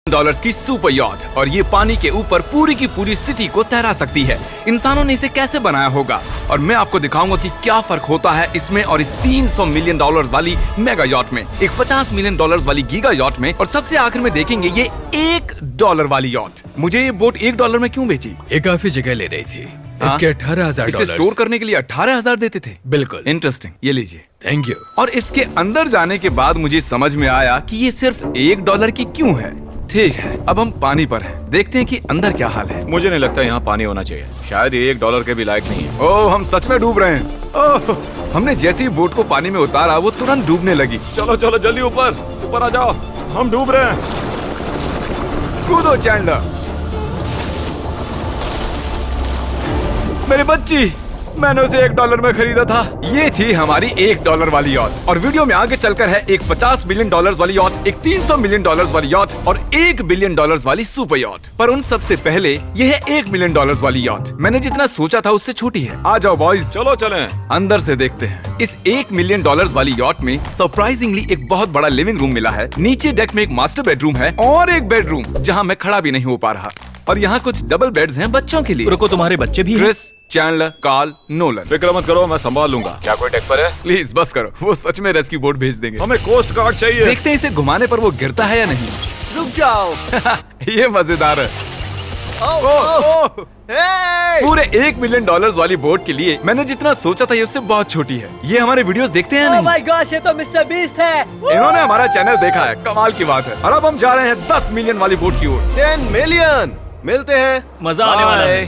Dollars की super yacht और ये पानी के ऊपर पूरी की पूरी सिटी को तैरा सकती है। इंसानों ने इसे कैसे बनाया होगा और मैं आपको दिखाऊंगा कि क्या फर्क होता है इसमें और इस 300 मिलियन डॉलर्स वाली मेगा यॉट में, एक 50 मिलियन डॉलर्स वाली गीगा यॉट में, और सबसे आखिर में देखेंगे ये $1 वाली यॉट। मुझे ये बोट $1 में क्यों बेची? ये काफी जगह ले रही थी। इसके 18,000 इसे स्टोर करने के लिए 18,000 देते थे। बिल्कुल इंटरेस्टिंग, ये लीजिए। Thank you. और इसके अंदर जाने के बाद मुझे समझ में आया कि ये सिर्फ $1 की क्यों है। ठीक है, अब हम पानी पर हैं। देखते हैं कि अंदर क्या हाल है। मुझे नहीं लगता यहाँ पानी होना चाहिए। शायद ये $1 के भी लायक नहीं है। ओह, हम सच में डूब रहे हैं। ओह, हमने जैसे ही बोट को पानी में उतारा वो तुरंत डूबने लगी। चलो चलो जल्दी ऊपर आ जाओ, हम डूब रहे हैं। कूदो चैंडलर। मेरी बच्ची, मैंने उसे $1 में खरीदा था। ये थी हमारी $1 वाली यॉट। और वीडियो में आगे चलकर है एक 50 मिलियन डॉलर्स वाली यॉट, एक 300 मिलियन डॉलर्स वाली यॉट और $1 बिलियन वाली सुपर यॉट। पर उन सबसे पहले ये है $1 मिलियन वाली यॉट। मैंने जितना सोचा था उससे छोटी है। आ जाओ बॉयज, चलो चलें। अंदर से देखते हैं। इस $1 मिलियन वाली यॉट में सरप्राइजिंगली एक बहुत बड़ा लिविंग रूम मिला है। नीचे डेक में एक मास्टर बेडरूम है और एक बेडरूम जहाँ मैं खड़ा भी नहीं हो पा रहा। और यहाँ कुछ डबल बेड्स हैं बच्चों के लिए। रुको, तुम्हारे बच्चे भी हैं? Chris, Chandler, Carl, Nolan. फिक्र मत करो, मैं संभाल लूंगा। क्या कोई डेक पर है? प्लीज बस करो, वो सच में रेस्क्यू बोट भेज देंगे। हमें कोस्ट गार्ड चाहिए। देखते हैं इसे घुमाने पर वो गिरता है या नहीं। रुक जाओ। ये मजेदार है। पूरे $1 मिलियन वाली बोट के लिए मैंने जितना सोचा था ये उससे बहुत छोटी है। ये हमारे वीडियोस देखते हैं या नहीं? माय गॉश, ये तो मिस्टर बीस्ट है। इन्होंने हमारा चैनल देखा है, कमाल की बात है। और अब हम जा रहे हैं 10 मिलियन वाली बोट की ओर। 10 मिलियन मिलते हैं। मजा आने वाला है।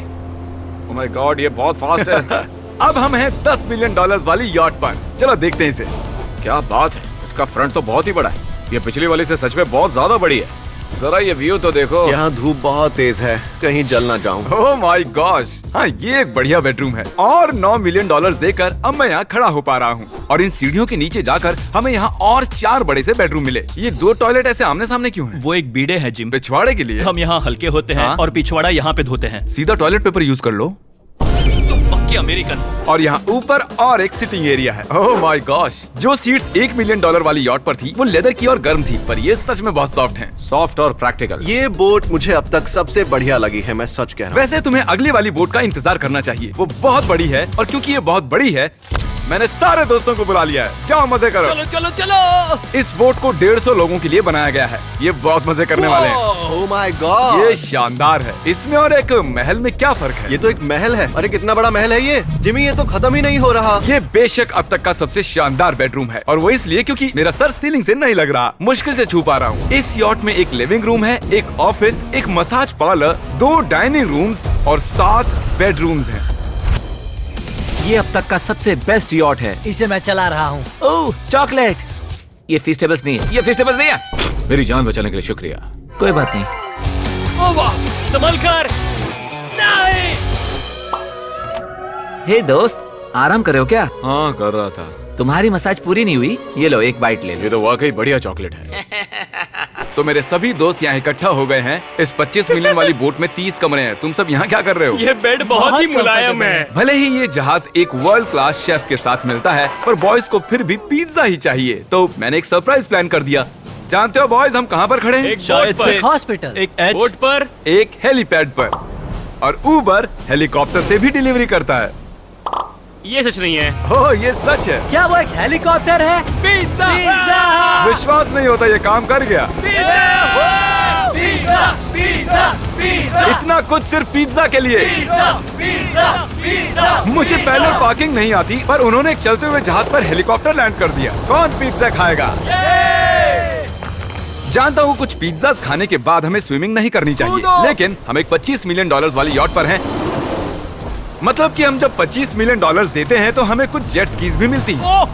ओह माय गॉड, ये बहुत फास्ट है। अब हम हैं $10 मिलियन वाली यॉट पर। चलो देखते हैं इसे। क्या बात है, इसका फ्रंट तो बहुत ही बड़ा है। ये पिछली वाली से सच में बहुत ज्यादा बड़ी है। जरा ये व्यू तो देखो। यहाँ धूप बहुत तेज है, कहीं जल ना जाऊं। ओह माय गॉश, हाँ ये एक बढ़िया बेडरूम है। और $9 मिलियन देकर अब मैं यहाँ खड़ा हो पा रहा हूँ। और इन सीढ़ियों के नीचे जाकर हमें यहाँ और 4 बड़े से बेडरूम मिले। ये 2 टॉयलेट ऐसे आमने सामने क्यों हैं? वो एक बीड़े हैं जिम। पिछवाड़े के लिए? हम यहाँ हल्के होते हैं हाँ? और पिछवाड़ा यहाँ पे धोते हैं। सीधा टॉयलेट पेपर यूज कर लो। तुम पक्के अमेरिकन। और यहाँ ऊपर और एक सिटिंग एरिया है। ओह माय गॉश, जो सीट्स $1 मिलियन वाली यॉट पर थी वो लेदर की और गर्म थी, पर ये सच में बहुत सॉफ्ट हैं। सॉफ्ट और प्रैक्टिकल। ये बोट मुझे अब तक सबसे बढ़िया लगी है, मैं सच कह रहा हूँ। वैसे तुम्हें अगली वाली बोट का इंतजार करना चाहिए, वो बहुत बड़ी है। और क्योंकि ये बहुत बड़ी है मैंने सारे दोस्तों को बुला लिया है। जाओ मजे करो। चलो चलो चलो। इस बोट को 150 लोगों के लिए बनाया गया है। ये बहुत मजे करने वाले हैं। ओह माय गॉड, ये शानदार है। इसमें और एक महल में क्या फर्क है? ये तो एक महल है। अरे कितना बड़ा महल है ये जिमी, ये तो खत्म ही नहीं हो रहा। ये बेशक अब तक का सबसे शानदार बेडरूम है, और वो इसलिए क्योंकि मेरा सर सीलिंग से नहीं लग रहा, मुश्किल से छू पा रहा हूँ। इस यॉट में एक लिविंग रूम है, एक ऑफिस, एक मसाज पार्लर, 2 डाइनिंग रूम्स और 7 बेडरूम्स हैं। ये अब तक का सबसे बेस्ट यॉट है। इसे मैं चला रहा हूँ। ओह चॉकलेट। ये फीस्टेबल्स नहीं है, ये फीस्टेबल्स नहीं है। मेरी जान बचाने के लिए शुक्रिया। कोई बात नहीं। ओ वाह, संभल कर। नहीं। हे दोस्त, आराम कर रहे हो क्या? हाँ कर रहा था। तुम्हारी मसाज पूरी नहीं हुई, ये लो एक बाइट ले लो। ये तो वाकई बढ़िया चॉकलेट है। तो मेरे सभी दोस्त यहाँ इकट्ठा हो गए हैं। इस 25 मिलियन वाली बोट में 30 कमरे हैं। तुम सब यहाँ क्या कर रहे हो? ये बेड बहुत ही मुलायम है। भले ही ये जहाज एक वर्ल्ड क्लास शेफ के साथ मिलता है, पर बॉयज को फिर भी पिज्जा ही चाहिए। तो मैंने एक सरप्राइज प्लान कर दिया। जानते हो बॉयज हम कहाँ पर खड़े हैं? एक शायद से हॉस्पिटल, एक बोट पर, एक हेलीपैड पर। और उबर हेलीकॉप्टर से भी डिलीवरी करता है। ये सच नहीं है। ओह ये सच है। क्या वो एक हेलीकॉप्टर है? पिज्जा। विश्वास नहीं होता, ये काम कर गया। Pizza pizza pizza. इतना कुछ सिर्फ पिज्जा के लिए। Pizza pizza. मुझे पहले पार्किंग नहीं आती, पर उन्होंने एक चलते हुए जहाज पर हेलीकॉप्टर लैंड कर दिया। कौन पिज्जा खाएगा? जानता हूँ कुछ पिज्जास खाने के बाद हमें स्विमिंग नहीं करनी चाहिए, लेकिन हम एक $25 मिलियन वाली यॉट पर हैं। मतलब कि हम जब $25 मिलियन देते हैं तो हमें कुछ जेट स्कीज भी मिलती हैं।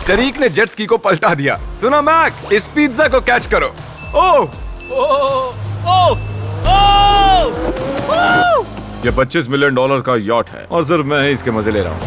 तरीक ने जेट स्की को पलटा दिया। सुनो मैक, इस पिज्जा को कैच करो। ओह ये $25 मिलियन का यॉट है और सिर्फ मैं ही इसके मजे ले रहा हूँ।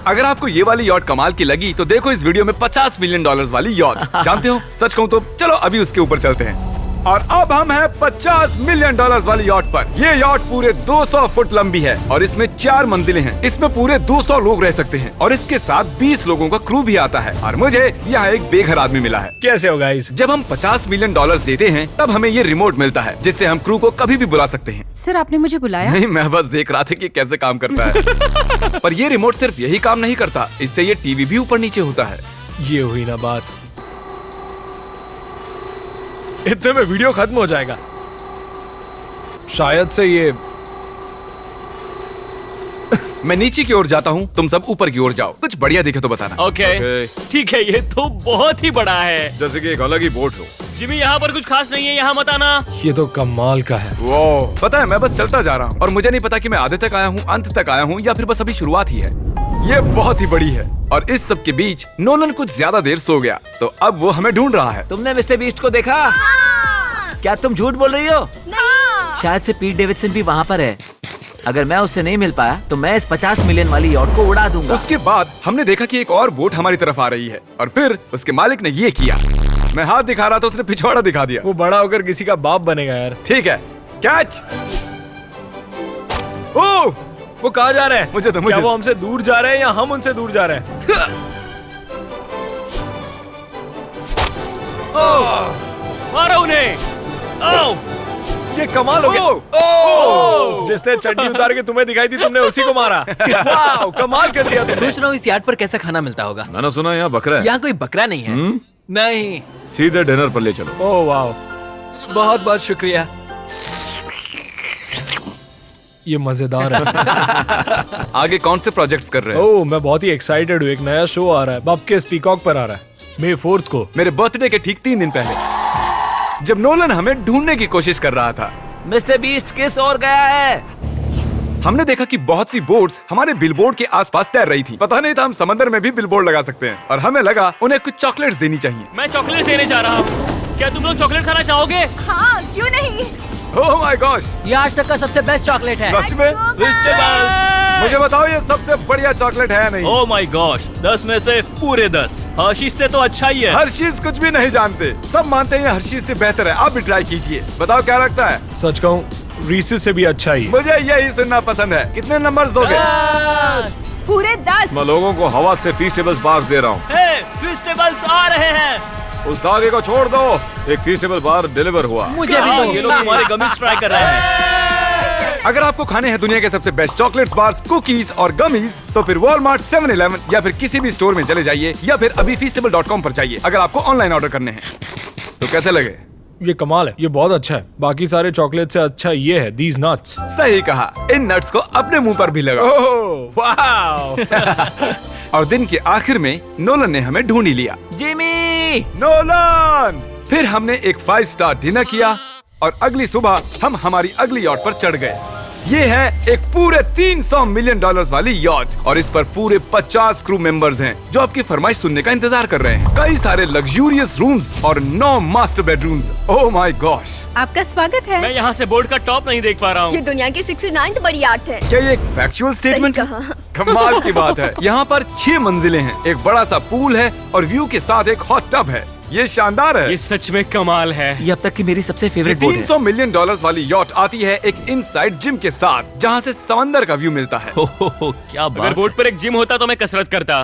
अगर आपको ये वाली यॉट कमाल की लगी तो देखो इस वीडियो में $50 मिलियन वाली यॉट। जानते हो, सच कहूँ तो चलो अभी उसके ऊपर चलते हैं। और अब हम हैं 50 मिलियन डॉलर्स वाली यॉट पर। ये यॉट पूरे 200 फुट लंबी है और इसमें 4 मंजिलें हैं। इसमें पूरे 200 लोग रह सकते हैं और इसके साथ 20 लोगों का क्रू भी आता है। और मुझे यहाँ एक बेघर आदमी मिला है। कैसे हो गाइस? जब हम 50 मिलियन डॉलर्स देते हैं तब हमें ये रिमोट मिलता है जिससे हम क्रू को कभी भी बुला सकते हैं। सर आपने मुझे बुलाया? नहीं, मैं बस देख रहा था कि कैसे काम करता है। पर ये रिमोट सिर्फ यही काम नहीं करता, इससे ये टीवी भी ऊपर नीचे होता है। ये हुई ना बात, इतने में वीडियो खत्म हो जाएगा। शायद से ये मैं नीचे की ओर जाता हूँ, तुम सब ऊपर की ओर जाओ। कुछ बढ़िया दिखे तो बताना। ओके, ठीक है। ये तो बहुत ही बड़ा है। जैसे कि एक अलग ही बोट हो। जिमी, यहाँ पर कुछ खास नहीं है, यहाँ मत आना। ये तो कमाल का है। वो पता है, मैं बस चलता जा रहा हूँ और मुझे नहीं पता कि मैं आधे तक आया हूँ, अंत तक आया हूँ या फिर बस अभी शुरुआत ही है। ये बहुत ही बड़ी है और इस सब के बीच नोलन कुछ ज्यादा देर सो गया, तो अब वो हमें ढूंढ रहा है। तुमने मिस्टर बीस्ट को देखा? क्या तुम झूठ बोल रही हो? शायद से पीट डेविडसन भी वहाँ पर है। अगर मैं उससे नहीं मिल पाया तो मैं इस 50 मिलियन वाली यॉट को उड़ा दूंगा। उसके बाद हमने देखा कि एक और बोट हमारी तरफ आ रही है और फिर उसके मालिक ने ये किया। मैं हाथ दिखा रहा था, उसने पिछवाड़ा दिखा दिया। वो बड़ा होकर किसी का बाप बनेगा यार। ठीक है, कैच। ओह, वो कहाँ जा रहे हैं? मुझे तो क्या वो हमसे दूर जा रहे हैं या हम उनसे दूर जा रहे हैं? मारो उन्हें। ओह, ये कमाल हो गया। जिसने चड्डी उतार के तुम्हें दिखाई थी तुमने उसी को मारा। वाओ, कमाल कर दिया तुमने। सोच रहा हूँ इस यार्ड पर कैसा खाना मिलता होगा। मैंने सुना यहाँ बकरा है। यहाँ कोई बकरा नहीं है। नहीं। सीधे डिनर पर ले चलो। ओह वाओ, बहुत बहुत शुक्रिया। ये मजेदार है। आगे कौन से प्रोजेक्ट्स कर रहे हैं? ओह, मैं बहुत ही एक्साइटेड हूँ। एक नया शो आ रहा है, बपके पीकॉक पर आ रहा है May 4 को। मेरे बर्थडे के ठीक 3 दिन पहले, जब नोलन हमें ढूंढने की कोशिश कर रहा था। मिस्टर बीस्ट किस ओर गया है? हमने देखा कि बहुत सी बोट्स हमारे बिलबोर्ड के आसपास तैर रही थी। पता नहीं था हम समंदर में भी बिलबोर्ड लगा सकते हैं और हमें लगा उन्हें कुछ चॉकलेट्स देनी चाहिए। मैं चॉकलेट देने जा रहा हूँ। क्या तुम लोग चॉकलेट खाना चाहोगे? हाँ, क्यों नहीं? ओह माय गॉश, ये आज तक का सबसे बेस्ट चॉकलेट है। सच में? मुझे बताओ, ये सबसे बढ़िया चॉकलेट है नहीं? ओह माय गॉश, 10 में से पूरे 10। हर्शीज से तो अच्छा ही है। हर्शीज कुछ भी नहीं जानते, सब मानते हैं हर्शीज से बेहतर है। आप भी ट्राई कीजिए, बताओ क्या लगता है? सच कहूँ, रीसेस से भी अच्छा ही। मुझे यही सुनना पसंद है। कितने नंबर्स दोगे? पूरे 10। मैं लोगों को हवा से फीस्टेबल्स बार्स दे रहा हूँ। हे, फेस्टिवल्स आ रहे हैं। उस धागे को छोड़ दो। एक फीस्टेबल बार डिलीवर हुआ। मुझे भी हाँ, दो। ये लोग हमारे गमीज ट्राई कर रहे हैं। अगर आपको खाने हैं दुनिया के सबसे बेस्ट चॉकलेट्स, बार्स, कुकीज और गमीज, तो फिर वॉलमार्ट, 7-Eleven या फिर किसी भी स्टोर में चले जाइए या फिर अभी feastable.com पर जाइए अगर आपको ऑनलाइन ऑर्डर करने हैं। तो कैसे लगे? ये कमाल है, ये बहुत अच्छा है। बाकी सारे चॉकलेट से अच्छा ये है, these nuts। सही कहा, इन नट्स को अपने मुंह पर भी लगाओ। Oh wow. और दिन के आखिर में नोलन ने हमें ढूंढ ही लिया। जिमी! नोलन! फिर हमने एक 5 स्टार डिनर किया और अगली सुबह हम हमारी अगली यॉट पर चढ़ गए। ये है एक पूरे 300 मिलियन डॉलर्स वाली यॉट और इस पर पूरे 50 क्रू मेंबर्स हैं जो आपकी फरमाइश सुनने का इंतजार कर रहे हैं। कई सारे लग्जूरियस रूम्स और 9 master bedrooms. Oh my gosh! आपका स्वागत है। मैं यहाँ से बोर्ड का टॉप नहीं देख पा रहा ये हूँ। दुनिया की 69th बड़ी आर्ट है। क्या ये एक फैक्चुअल स्टेटमेंट है? कहा। कमाल की बात है। यहाँ पर 6 मंजिलें हैं, एक बड़ा सा पूल है और व्यू के साथ एक हॉट टब है। ये शानदार है। ये सच में कमाल है। ये अब तक की मेरी सबसे फेवरेट बोट है। 300 मिलियन डॉलर्स वाली यॉट आती है एक इनसाइड जिम के साथ जहाँ से समंदर का व्यू मिलता है। क्या बात। अगर बोट पर एक जिम होता तो मैं कसरत करता।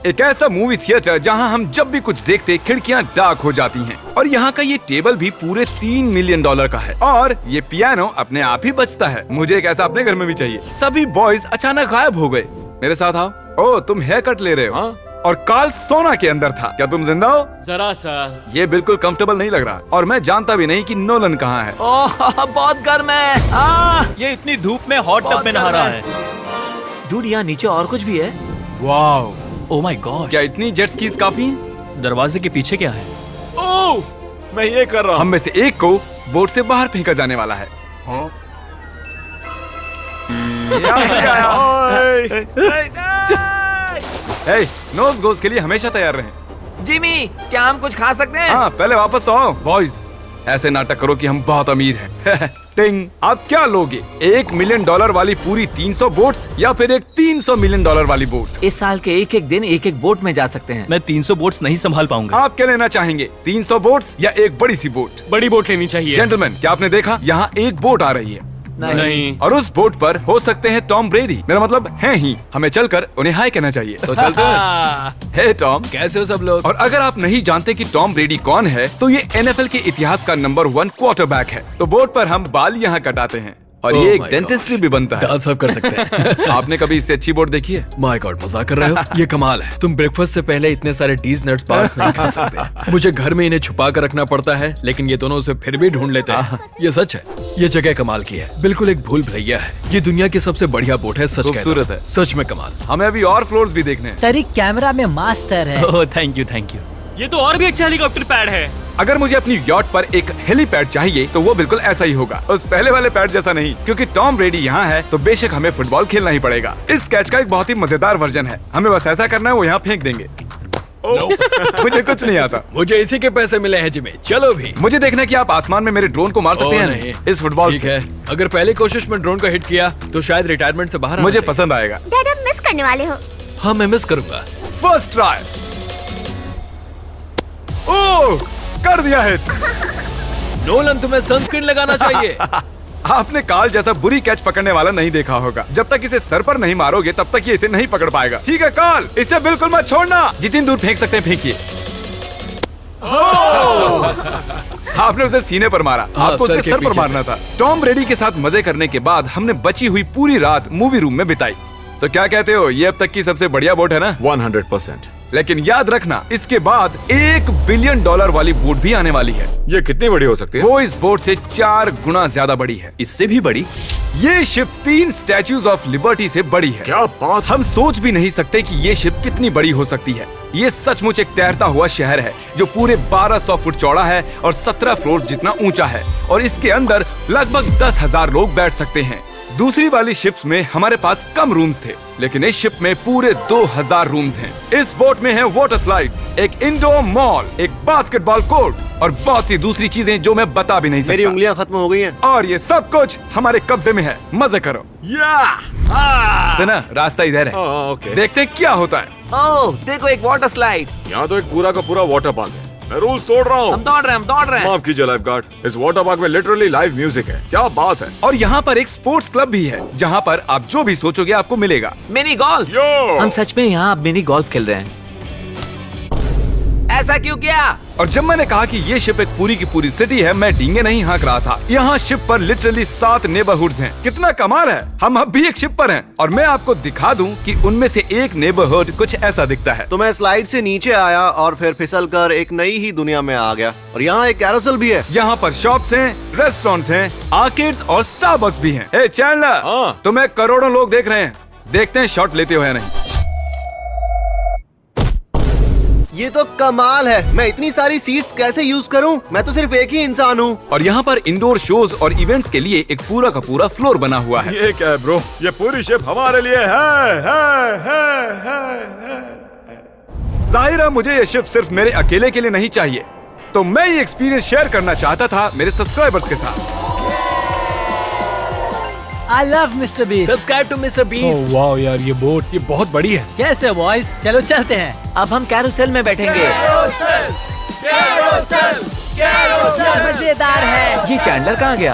एक ऐसा मूवी थिएटर जहाँ हम जब भी कुछ देखते खिड़कियाँ डार्क हो जाती हैं। और यहाँ का ये टेबल भी पूरे 3 मिलियन डॉलर का है और ये पियानो अपने आप ही बजता है। मुझे एक ऐसा अपने घर में भी चाहिए। सभी बॉयज अचानक गायब हो गए। मेरे साथ आओ। ओह, तुम हेयर कट ले रहे हो? हाँ? और कार्ल सोना के अंदर था। क्या तुम जिंदा हो? जरा सा। ये बिल्कुल कंफर्टेबल नहीं लग रहा और मैं जानता भी नहीं कि नोलन कहाँ है। ओह, बहुत गर्म है। ये इतनी धूप में हॉट टब में नहा रहा है। डूड, यहाँ नीचे और कुछ भी है। Wow, oh my God. क्या इतनी जेट स्कीज काफी हैं? दरवाजे के पीछे क्या है? ओह, मैं ये कर रहा हूँ। हम में से एक को बोट से बाहर फेंका जाने वाला है। हे, नोज गोज के लिए हमेशा तैयार रहें। जिमी, क्या हम कुछ खा सकते हैं? हाँ, पहले वापस तो आओ बॉयज। ऐसे नाटक करो कि हम बहुत अमीर हैं। टिंग, आप क्या लोगे? $1 मिलियन वाली पूरी 300 बोट्स या फिर एक $300 मिलियन वाली बोट? इस साल के एक एक दिन एक एक बोट में जा सकते हैं। मैं 300 बोट्स नहीं संभाल पाऊंगा। आप क्या लेना चाहेंगे, 300 बोट्स या एक बड़ी सी बोट? बड़ी बोट लेनी चाहिए। जेंटलमैन, क्या आपने देखा यहाँ एक बोट आ रही है नहीं। और उस बोट पर हो सकते हैं टॉम ब्रेडी, मेरा मतलब है ही। हमें चलकर उन्हें हाय कहना चाहिए। तो चलते हैं। हे टॉम, कैसे हो सब लोग? और अगर आप नहीं जानते कि टॉम ब्रेडी कौन है, तो ये NFL के इतिहास का नंबर 1 क्वार्टरबैक है। तो बोट पर हम बाल यहाँ कटाते हैं और ये एक डेंटिस्ट्री भी बनता है। दांत साफ कर सकते हैं। आपने कभी इससे अच्छी बोट देखी है? माय गॉड, मजाक कर रहे हो? ये कमाल है। तुम ब्रेकफास्ट से पहले इतने सारे डीज नट्स बार्स नहीं खा सकते। मुझे घर में इन्हें छुपा कर रखना पड़ता है, लेकिन ये दोनों उसे फिर भी ढूंढ लेते हैं। ये सच है, ये जगह कमाल की है, बिल्कुल एक भूल भुलैया है। ये दुनिया की सबसे बढ़िया बोट है, सच कहता हूं। खूबसूरत है। सच में कमाल। हमें अभी और फ्लोर्स भी देखने हैं। तरीक कैमरा में मास्टर है। Oh thank you thank you. ये तो और भी अच्छा हेलीकॉप्टर पैड है। अगर मुझे अपनी यॉट पर एक हेलीपैड चाहिए तो वो बिल्कुल ऐसा ही होगा, उस पहले वाले पैड जैसा नहीं। क्योंकि टॉम ब्रेडी यहाँ है तो बेशक हमें फुटबॉल खेलना ही पड़ेगा। इस कैच का एक बहुत ही मजेदार वर्जन है, हमें बस ऐसा करना है, वो यहाँ फेंक देंगे। मुझे कुछ नहीं आता। मुझे इसी के पैसे मिले हैं जिम्मी, चलो भी। मुझे देखना है कि आप आसमान में मेरे ड्रोन को मार सकते ओह, हैं नहीं। इस फुटबॉल ठीक से। है, अगर पहली कोशिश में ड्रोन को हिट किया तो शायद रिटायरमेंट से बाहर मुझे आना पसंद आएगा। डैड आप मिस करने वाले हो। चाहिए। हाँ मैं मिस करूंगा। First try. ओह, कर दिया हिट। नोलन तुम्हें सनस्क्रीन लगाना चाहिए। आपने काल जैसा बुरी कैच पकड़ने वाला नहीं देखा होगा। जब तक इसे सर पर नहीं मारोगे तब तक ये इसे नहीं पकड़ पाएगा। ठीक है काल, इसे बिल्कुल मत छोड़ना। जितनी दूर फेंक सकते हैं फेंकिए। आपने उसे सीने पर मारा, आपको सर उसके के सर पर पीछे मारना था। टॉम ब्रेडी के साथ मजे करने के बाद हमने बची हुई पूरी रात मूवी रूम में बिताई। तो क्या कहते हो, ये अब तक की सबसे बढ़िया बोट है ना? 100%। लेकिन याद रखना, इसके बाद $1 बिलियन वाली बोट भी आने वाली है। ये कितनी बड़ी हो सकती है? वो इस बोट से 4 गुना ज्यादा बड़ी है। इससे भी बड़ी? ये शिप 3 स्टैच्यूज ऑफ लिबर्टी से बड़ी है। क्या बात! हम सोच भी नहीं सकते कि ये शिप कितनी बड़ी हो सकती है। ये सचमुच एक तैरता हुआ शहर है जो पूरे 1200 फुट चौड़ा है और 17 फ्लोर्स जितना ऊंचा है, और इसके अंदर लगभग 10,000 लोग बैठ सकते हैं। दूसरी वाली शिप्स में हमारे पास कम रूम्स थे, लेकिन इस शिप में पूरे 2000 रूम्स हैं। इस बोट में है वाटर स्लाइड्स, एक इंडोर मॉल, एक बास्केटबॉल कोर्ट और बहुत सी दूसरी चीजें जो मैं बता भी नहीं मेरी सकता। उंगलियां खत्म हो गई हैं। और ये सब कुछ हमारे कब्जे में है। मजे करो। सुना, रास्ता इधर है। ओके। देखते हैं क्या होता है। ओह देखो, एक वाटर स्लाइड। यहाँ तो एक पूरा का पूरा वाटर पार्क है। मैं रूल्स तोड़ रहा हम हूँ। दौड़ रहे हैं। माफ कीजिए लाइफ गार्ड, इस वाटर पार्क में लिटरली लाइव म्यूजिक है। क्या बात है! और यहाँ पर एक स्पोर्ट्स क्लब भी है जहाँ पर आप जो भी सोचोगे आपको मिलेगा। Mini golf. यो! हम सच में यहाँ मिनी गोल्फ खेल रहे हैं। ऐसा क्यों किया? और जब मैंने कहा कि ये शिप एक पूरी की पूरी सिटी है, मैं डींगे नहीं हाँक रहा था। यहाँ शिप पर लिटरली 7 नेबरहुड्स हैं। कितना कमाल है, हम अब भी एक शिप पर हैं। और मैं आपको दिखा दूं कि उनमें से एक नेबरहुड कुछ ऐसा दिखता है। तो मैं स्लाइड से नीचे आया और फिर फिसलकर एक नई ही दुनिया में आ गया। और यहाँ एक कैरोसेल भी है। यहाँ पर शॉप्स हैं, रेस्टोरेंट्स हैं, आर्केड्स और स्टारबक्स भी हैं। ए चैंडलर, हाँ। तुम्हें करोड़ों लोग देख रहे हैं, देखते हैं शॉट लेते हो या नहीं। ये तो कमाल है। मैं इतनी सारी सीट्स कैसे यूज करूं? मैं तो सिर्फ एक ही इंसान हूं। और यहाँ पर इंडोर शोज और इवेंट्स के लिए एक पूरा का पूरा फ्लोर बना हुआ है। ये क्या है ब्रो? ये पूरी शिप हमारे लिए है। जाहिर है मुझे ये शिप सिर्फ मेरे अकेले के लिए नहीं चाहिए, तो मैं ये एक्सपीरियंस शेयर करना चाहता था मेरे सब्सक्राइबर्स के साथ। I love Mr. Beast. Subscribe to Mister Beast. वाह यार, ये बोट ये बहुत बड़ी है। कैसे बॉयज? चलो चलते हैं। अब हम कैरोसेल में बैठेंगे। मजेदार है। ये चैंडलर कहाँ गया?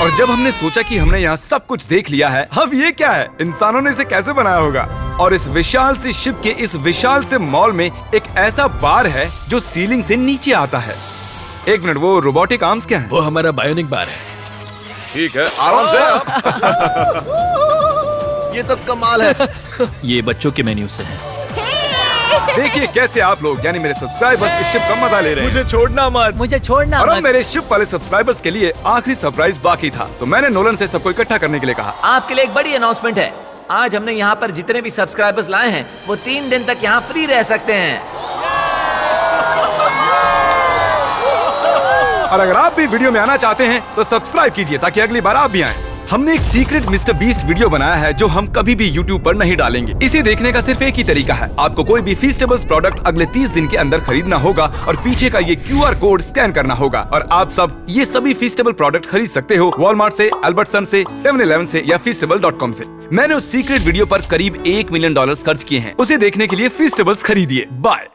और जब हमने सोचा कि हमने यहाँ सब कुछ देख लिया है, अब ये क्या है, इंसानों ने इसे कैसे बनाया होगा। और इस विशाल सी शिप के इस विशाल से मॉल में एक ऐसा बार है जो सीलिंग से नीचे आता है। एक मिनट, वो रोबोटिक आर्म्स क्या है? वो हमारा बायोनिक बार है। ठीक है, आराम से। ये तो कमाल है। ये बच्चों के मेन्यू से है। देखिए कैसे आप लोग यानी मेरे सब्सक्राइबर्स इस शिप का मजा ले रहे हैं। मुझे छोड़ना मत। मुझे छोड़ना और अब मत। मेरे शिप वाले सब्सक्राइबर्स के लिए आखिरी सरप्राइज बाकी था, तो मैंने नोलन से सबको इकट्ठा करने के लिए कहा। आपके लिए एक बड़ी अनाउंसमेंट है। आज हमने यहाँ पर जितने भी सब्सक्राइबर्स लाए हैं वो 3 दिन तक यहाँ फ्री रह सकते हैं। और अगर आप भी वीडियो में आना चाहते हैं तो सब्सक्राइब कीजिए ताकि अगली बार आप भी आएं। हमने एक सीक्रेट मिस्टर बीस्ट वीडियो बनाया है जो हम कभी भी YouTube पर नहीं डालेंगे। इसे देखने का सिर्फ एक ही तरीका है, आपको कोई भी फीस्टेबल्स प्रोडक्ट अगले 30 दिन के अंदर खरीदना होगा और पीछे का ये QR कोड स्कैन करना होगा और आप सब ये सभी फीस्टेबल प्रोडक्ट खरीद सकते हो वॉलमार्ट से, अल्बर्टसन से, 7-Eleven से या feastable.com से। मैंने उस सीक्रेट वीडियो पर करीब $1 मिलियन खर्च किए हैं। उसे देखने के लिए फीस्टेबल्स खरीदिए। बाय।